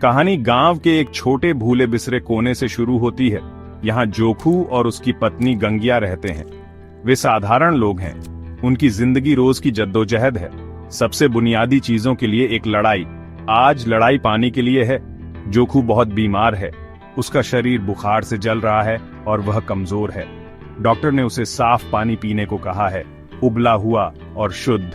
कहानी गांव के एक छोटे भूले बिसरे कोने से शुरू होती है। यहाँ जोखू और उसकी पत्नी गंगिया रहते हैं। वे साधारण लोग हैं। उनकी जिंदगी रोज की जद्दोजहद है। सबसे बुनियादी चीजों के लिए एक लड़ाई। आज लड़ाई पानी के लिए है। जोखू बहुत बीमार है। उसका शरीर बुखार से जल रहा है और वह कमजोर है। डॉक्टर ने उसे साफ पानी पीने को कहा है, उबला हुआ और शुद्ध।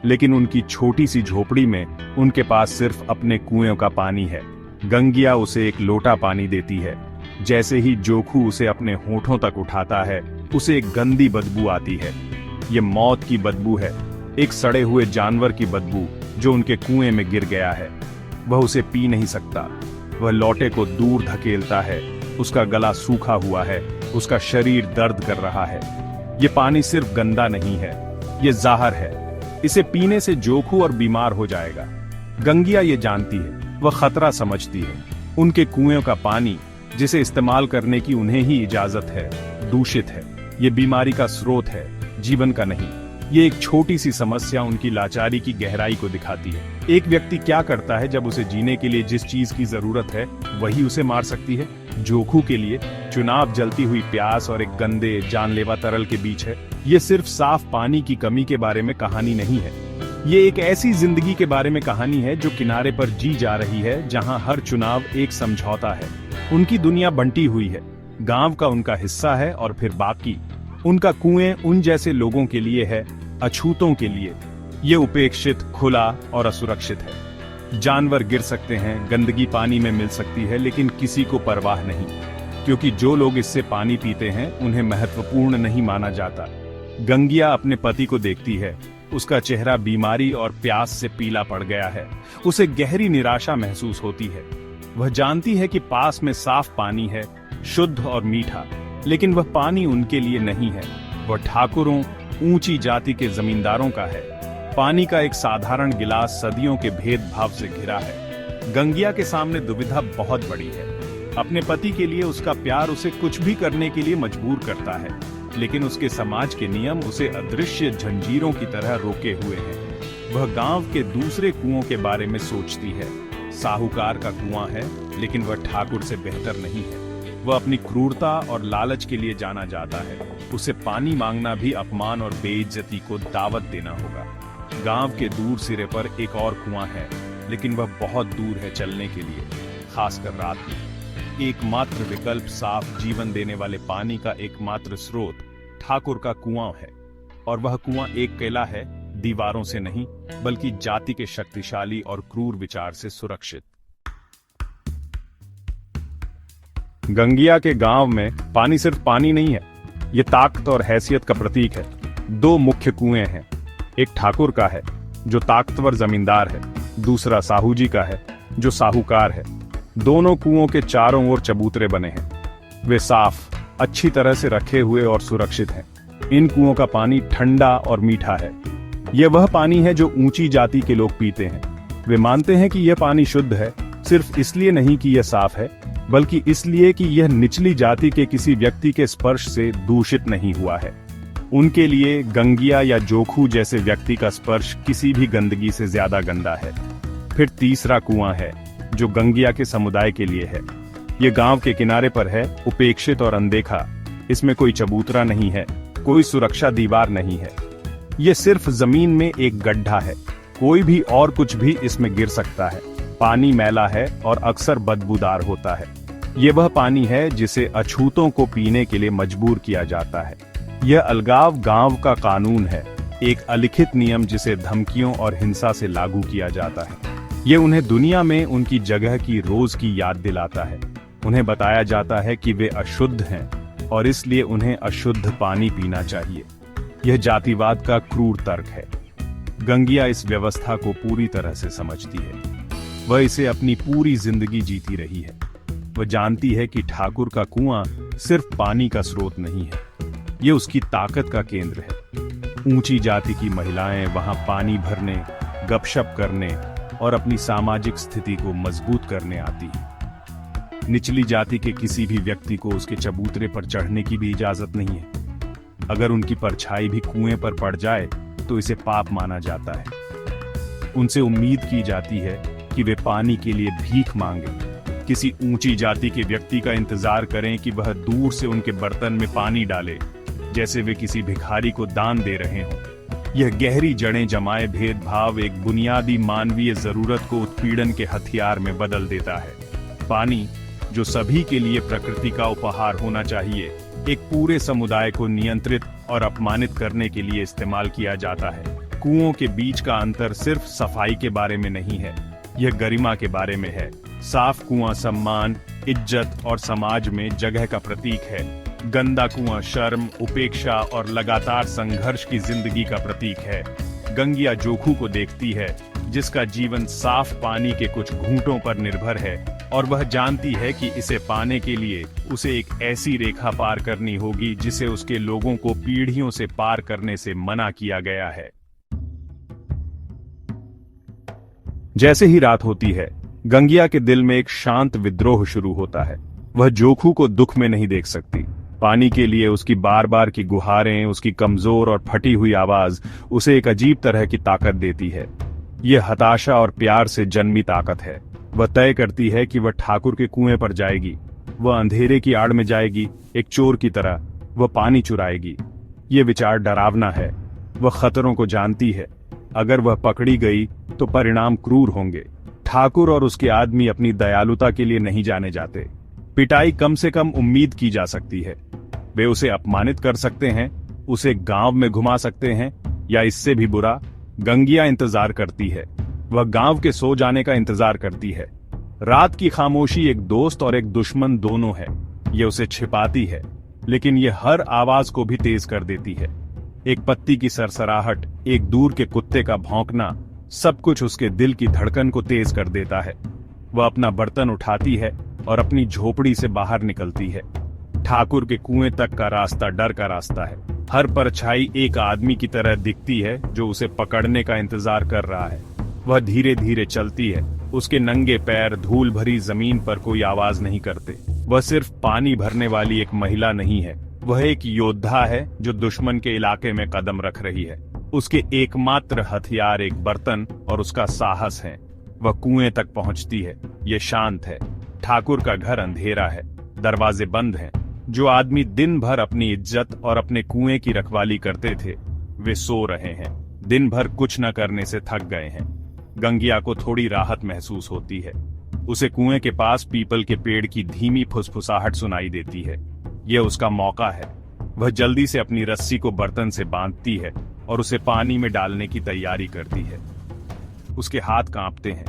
लेकिन उनकी छोटी सी झोपड़ी में उनके पास सिर्फ अपने कुएं का पानी है। गंगिया उसे एक लोटा पानी देती है। जैसे ही जोखू उसे अपने होठों तक उठाता है, उसे एक गंदी बदबू आती है। ये मौत की बदबू है, एक सड़े हुए जानवर की बदबू जो उनके कुएं में गिर गया है। वह उसे पी नहीं सकता। वह लोटे को दूर धकेलता है। उसका गला सूखा हुआ है, उसका शरीर दर्द कर रहा है। ये पानी सिर्फ गंदा नहीं है, ये जहर है। इसे पीने से जोखू और बीमार हो जाएगा। गंगिया ये जानती है, वह खतरा समझती है। उनके कुएं का पानी, जिसे इस्तेमाल करने की उन्हें ही इजाजत है, दूषित है। ये बीमारी का स्रोत है, जीवन का नहीं। ये एक छोटी सी समस्या उनकी लाचारी की गहराई को दिखाती है। एक व्यक्ति क्या करता है जब उसे जीने के लिए जिस चीज की जरूरत है वही उसे मार सकती है? जोखू के लिए चुनाव जलती हुई प्यास और एक गंदे जानलेवा तरल के बीच है। ये सिर्फ साफ पानी की कमी के बारे में कहानी नहीं है। ये एक ऐसी जिंदगी के बारे में कहानी है जो किनारे पर जी जा रही है, जहां हर चुनाव एक समझौता है। उनकी दुनिया बंटी हुई है। गांव का उनका हिस्सा है और फिर बाकी। उनका कुएं उन जैसे लोगों के लिए है, अछूतों के लिए। ये उपेक्षित, खुला और असुरक्षित है। जानवर गिर सकते हैं, गंदगी पानी में मिल सकती है, लेकिन किसी को परवाह नहीं, क्योंकि जो लोग इससे पानी पीते हैं उन्हें महत्वपूर्ण नहीं माना जाता। गंगिया अपने पति को देखती है। उसका चेहरा बीमारी और प्यास से पीला पड़ गया है। उसे गहरी निराशा महसूस होती है। वह जानती है कि पास में साफ पानी है, शुद्ध और मीठा, लेकिन वह पानी उनके लिए नहीं है। वह ठाकुरों, ऊंची जाति के जमींदारों का है। पानी का एक साधारण गिलास सदियों के भेदभाव से घिरा है। गंगिया के सामने दुविधा बहुत बड़ी है। अपने पति के लिए उसका प्यार उसे कुछ भी करने के लिए मजबूर करता है, लेकिन उसके समाज के नियम उसे अदृश्य जंजीरों की तरह रोके हुए हैं। वह गांव के दूसरे कुओं के बारे में सोचती है। साहूकार का कुआं है, लेकिन वह ठाकुर से बेहतर नहीं है। वह अपनी क्रूरता और लालच के लिए जाना जाता है। उसे पानी मांगना भी अपमान और बेइज्जती को दावत देना होगा। गांव के दूर सिरे पर एक और कुआं है, लेकिन वह बहुत दूर है चलने के लिए, खासकर रात में। एकमात्र विकल्प, साफ जीवन देने वाले पानी का एकमात्र स्रोत ठाकुर का कुआं है। और वह कुआं एक किला है, दीवारों से नहीं, बल्कि जाति के शक्तिशाली और क्रूर विचार से सुरक्षित। गंगिया के गांव में पानी सिर्फ पानी नहीं है, ये ताकत और हैसियत का प्रतीक है। दो मुख्य कुएं हैं। एक ठाकुर का है, जो ताकतवर जमींदार है। दूसरा साहू जी का है, जो साहूकार है। दोनों कुओं के चारों ओर चबूतरे बने हैं। वे साफ, अच्छी तरह से रखे हुए और सुरक्षित हैं। इन कुओं का पानी ठंडा और मीठा है। यह वह पानी है जो ऊंची जाति के लोग पीते हैं। वे मानते हैं कि यह पानी शुद्ध है, सिर्फ इसलिए नहीं कि यह साफ है, बल्कि इसलिए कि यह निचली जाति के किसी व्यक्ति के स्पर्श से दूषित नहीं हुआ है। उनके लिए गंगिया या जोखू जैसे व्यक्ति का स्पर्श किसी भी गंदगी से ज्यादा गंदा है। फिर तीसरा कुआं है, जो गंगिया के समुदाय के लिए है। ये गांव के किनारे पर है, उपेक्षित और अनदेखा। इसमें कोई चबूतरा नहीं है, कोई सुरक्षा दीवार नहीं है। ये सिर्फ जमीन में एक गड्ढा है। कोई भी और कुछ भी इसमें गिर सकता है। पानी मैला है और अक्सर बदबूदार होता है। ये वह पानी है जिसे अछूतों को पीने के लिए मजबूर किया जाता है। यह अलगाव गांव का कानून है, एक अलिखित नियम जिसे धमकियों और हिंसा से लागू किया जाता है। ये उन्हें दुनिया में उनकी जगह की रोज की याद दिलाता है। उन्हें बताया जाता है कि वे अशुद्ध हैं और इसलिए उन्हें अशुद्ध पानी पीना चाहिए। यह जातिवाद का क्रूर तर्क है। गंगिया इस व्यवस्था को पूरी तरह से समझती है। वह इसे अपनी पूरी जिंदगी जीती रही है। वह जानती है कि ठाकुर का कुआं सिर्फ पानी का स्रोत नहीं है, ये उसकी ताकत का केंद्र है। ऊंची जाति की महिलाएं वहां पानी भरने, गपशप करने और अपनी सामाजिक स्थिति को मजबूत करने आती हैं। निचली जाति के किसी भी व्यक्ति को उसके चबूतरे पर चढ़ने की भी इजाजत नहीं है। अगर उनकी परछाई भी कुएं पर पड़ जाए तो इसे पाप माना जाता है। उनसे उम्मीद की जाती है कि वे पानी के लिए भीख मांगे, किसी ऊंची जाति के व्यक्ति का इंतजार करें कि वह दूर से उनके बर्तन में पानी डाले, जैसे वे किसी भिखारी को दान दे रहे हों। यह गहरी जड़ें जमाए भेदभाव एक बुनियादी मानवीय जरूरत को उत्पीड़न के हथियार में बदल देता है। पानी, जो सभी के लिए प्रकृति का उपहार होना चाहिए, एक पूरे समुदाय को नियंत्रित और अपमानित करने के लिए इस्तेमाल किया जाता है। कुओं के बीच का अंतर सिर्फ सफाई के बारे में नहीं है, यह गरिमा के बारे में है। साफ कुआं सम्मान, इज्जत और समाज में जगह का प्रतीक है। गंदा कुआं शर्म, उपेक्षा और लगातार संघर्ष की जिंदगी का प्रतीक है। गंगिया जोखू को देखती है, जिसका जीवन साफ पानी के कुछ घूंटों पर निर्भर है, और वह जानती है कि इसे पाने के लिए उसे एक ऐसी रेखा पार करनी होगी जिसे उसके लोगों को पीढ़ियों से पार करने से मना किया गया है। जैसे ही रात होती है, गंगिया के दिल में एक शांत विद्रोह शुरू होता है। वह जोखू को दुख में नहीं देख सकती। पानी के लिए उसकी बार बार की गुहारें, उसकी कमजोर और फटी हुई आवाज उसे एक अजीब तरह की ताकत देती है। यह हताशा और प्यार से जन्मी ताकत है। वह तय करती है कि वह ठाकुर के कुएं पर जाएगी। वह अंधेरे की आड़ में जाएगी, एक चोर की तरह। वह पानी चुराएगी। यह विचार डरावना है। वह खतरों को जानती है। अगर वह पकड़ी गई तो परिणाम क्रूर होंगे। ठाकुर और उसके आदमी अपनी दयालुता के लिए नहीं जाने जाते। पिटाई कम से कम उम्मीद की जा सकती है। वे उसे अपमानित कर सकते हैं, उसे गांव में घुमा सकते हैं, या इससे भी बुरा, गंगिया इंतजार करती है। वह गांव के सो जाने का इंतजार करती है। रात की खामोशी एक दोस्त और एक दुश्मन दोनों है। यह उसे छिपाती है, लेकिन यह हर आवाज को भी तेज कर देती है। एक पत्ती की सरसराहट, एक दूर के कुत्ते का भौंकना, सब कुछ उसके दिल की धड़कन को तेज कर देता है। वह अपना बर्तन उठाती है और अपनी झोपड़ी से बाहर निकलती है। ठाकुर के कुएं तक का रास्ता डर का रास्ता है। हर परछाई एक आदमी की तरह दिखती है जो उसे पकड़ने का इंतजार कर रहा है। वह धीरे धीरे चलती है। उसके नंगे पैर धूल भरी जमीन पर कोई आवाज नहीं करते। वह सिर्फ पानी भरने वाली एक महिला नहीं है, वह एक योद्धा है जो दुश्मन के इलाके में कदम रख रही है। उसके एकमात्र हथियार एक बर्तन और उसका साहस है। वह कुएं तक पहुंचती है। यह शांत है। ठाकुर का घर अंधेरा है, दरवाजे बंद हैं। जो आदमी दिन भर अपनी इज्जत और अपने कुएं की रखवाली करते थे, वे सो रहे हैं। दिन भर कुछ न करने से थक गए हैं। गंगिया को थोड़ी राहत महसूस होती है। उसे कुएं के पास पीपल के पेड़ की धीमी फुसफुसाहट सुनाई देती है। यह उसका मौका है। वह जल्दी से अपनी रस्सी को बर्तन से बांधती है और उसे पानी में डालने की तैयारी करती है। उसके हाथ कांपते हैं।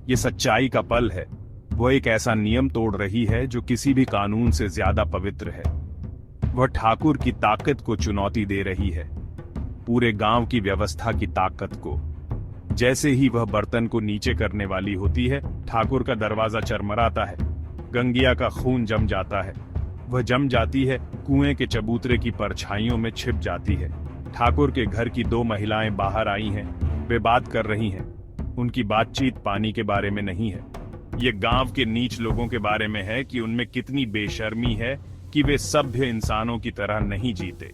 यह सच्चाई का पल है। वह एक ऐसा नियम तोड़ रही है जो किसी भी कानून से ज्यादा पवित्र है। वह ठाकुर की ताकत को चुनौती दे रही है, पूरे गांव की व्यवस्था की ताकत को। जैसे ही वह बर्तन को नीचे करने वाली होती है, ठाकुर का दरवाजा चरमराता है। गंगिया का खून जम जाता है। वह जम जाती है, कुएं के चबूतरे की परछाइयों में छिप जाती है। ठाकुर के घर की दो महिलाएं बाहर आई हैं। वे बात कर रही हैं। उनकी बातचीत पानी के बारे में नहीं है। ये गांव के नीच लोगों के बारे में है कि उनमें कितनी बेशर्मी है कि वे सभ्य इंसानों की तरह नहीं जीते।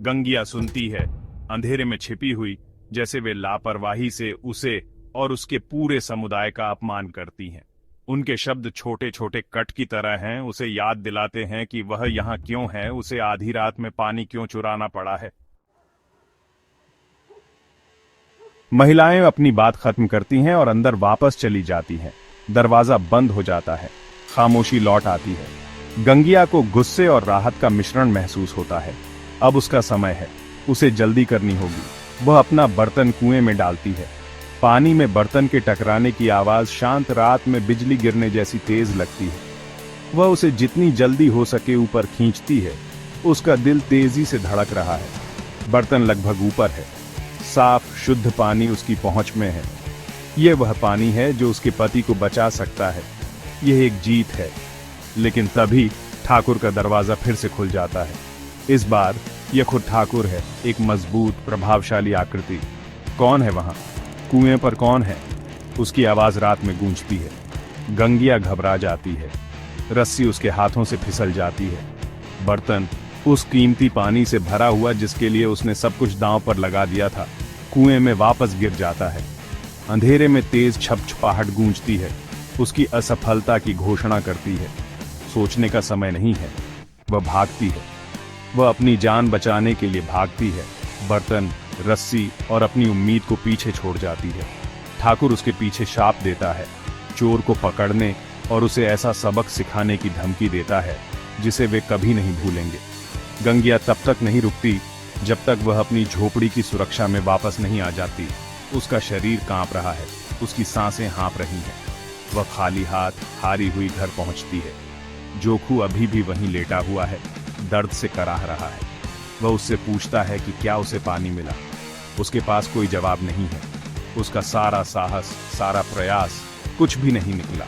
गंगिया सुनती है, अंधेरे में छिपी हुई, जैसे वे लापरवाही से उसे और उसके पूरे समुदाय का अपमान करती हैं। उनके शब्द छोटे छोटे कट की तरह हैं, उसे याद दिलाते हैं कि वह यहाँ क्यों है, उसे आधी रात में पानी क्यों चुराना पड़ा है। महिलाएं अपनी बात खत्म करती हैं और अंदर वापस चली जाती हैं। दरवाजा बंद हो जाता है। खामोशी लौट आती है। गंगिया को गुस्से और राहत का मिश्रण महसूस होता है। अब उसका समय है, उसे जल्दी करनी होगी। वह अपना बर्तन कुएं में डालती है। पानी में बर्तन के टकराने की आवाज शांत रात में बिजली गिरने जैसी तेज लगती है। वह उसे जितनी जल्दी हो सके ऊपर खींचती है। उसका दिल तेजी से धड़क रहा है। बर्तन लगभग ऊपर है। साफ शुद्ध पानी उसकी पहुंच में है। यह वह पानी है जो उसके पति को बचा सकता है। यह एक जीत है। लेकिन तभी ठाकुर का दरवाजा फिर से खुल जाता है। इस बार यह खुद ठाकुर है, एक मजबूत प्रभावशाली आकृति। कौन है वहां? कुएं पर कौन है? उसकी आवाज रात में गूंजती है। गंगिया घबरा जाती है। रस्सी उसके हाथों से फिसल जाती है। बर्तन, उस कीमती पानी से भरा हुआ जिसके लिए उसने सब कुछ दांव पर लगा दिया था, कुएं में वापस गिर जाता है। अंधेरे में तेज छपछपाहट गूंजती है, उसकी असफलता की घोषणा करती है। सोचने का समय नहीं है, वह भागती है। वह अपनी जान बचाने के लिए भागती है, बर्तन, रस्सी और अपनी उम्मीद को पीछे छोड़ जाती है। ठाकुर उसके पीछे शाप देता है, चोर को पकड़ने और उसे ऐसा सबक सिखाने की धमकी देता है जिसे वे कभी नहीं भूलेंगे। गंगिया तब तक नहीं रुकती जब तक वह अपनी झोपड़ी की सुरक्षा में वापस नहीं आ जाती। उसका शरीर कांप रहा है, उसकी सांसें हाँप रही हैं। वह खाली हाथ हारी हुई घर पहुंचती है। जोखू अभी भी वहीं लेटा हुआ है, दर्द से कराह रहा है। वह उससे पूछता है कि क्या उसे पानी मिला। उसके पास कोई जवाब नहीं है। उसका सारा साहस, सारा प्रयास कुछ भी नहीं निकला।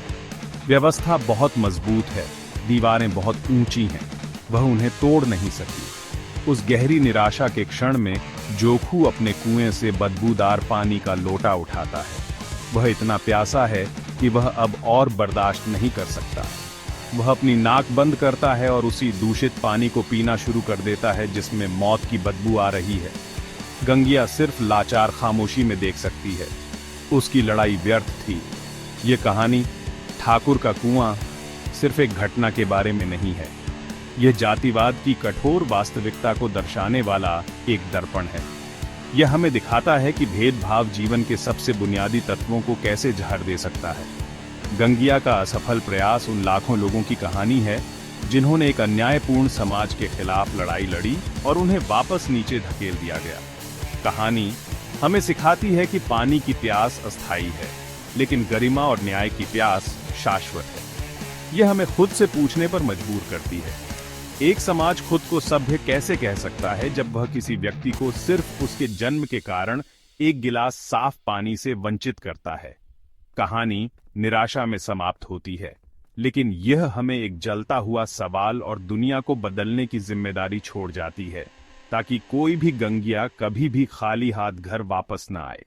व्यवस्था बहुत मजबूत है, दीवारें बहुत ऊंची हैं, वह उन्हें तोड़ नहीं सकी। उस गहरी निराशा के क्षण में जोखू अपने कुएं से बदबूदार पानी का लोटा उठाता है। वह इतना प्यासा है कि वह अब और बर्दाश्त नहीं कर सकता। वह अपनी नाक बंद करता है और उसी दूषित पानी को पीना शुरू कर देता है जिसमें मौत की बदबू आ रही है। गंगिया सिर्फ लाचार खामोशी में देख सकती है। उसकी लड़ाई व्यर्थ थी। ये कहानी ठाकुर का कुआं सिर्फ एक घटना के बारे में नहीं है। यह जातिवाद की कठोर वास्तविकता को दर्शाने वाला एक दर्पण है। यह हमें दिखाता है कि भेदभाव जीवन के सबसे बुनियादी तत्वों को कैसे जहर दे सकता है। गंगिया का असफल प्रयास उन लाखों लोगों की कहानी है जिन्होंने एक अन्यायपूर्ण समाज के खिलाफ लड़ाई लड़ी और उन्हें वापस नीचे धकेल दिया गया। कहानी हमें सिखाती है कि पानी की प्यास अस्थायी है, लेकिन गरिमा और न्याय की प्यास शाश्वत है। यह हमें खुद से पूछने पर मजबूर करती है, एक समाज खुद को सभ्य कैसे कह सकता है जब वह किसी व्यक्ति को सिर्फ उसके जन्म के कारण एक गिलास साफ पानी से वंचित करता है। कहानी निराशा में समाप्त होती है, लेकिन यह हमें एक जलता हुआ सवाल और दुनिया को बदलने की जिम्मेदारी छोड़ जाती है, ताकि कोई भी गंगिया कभी भी खाली हाथ घर वापस न आए।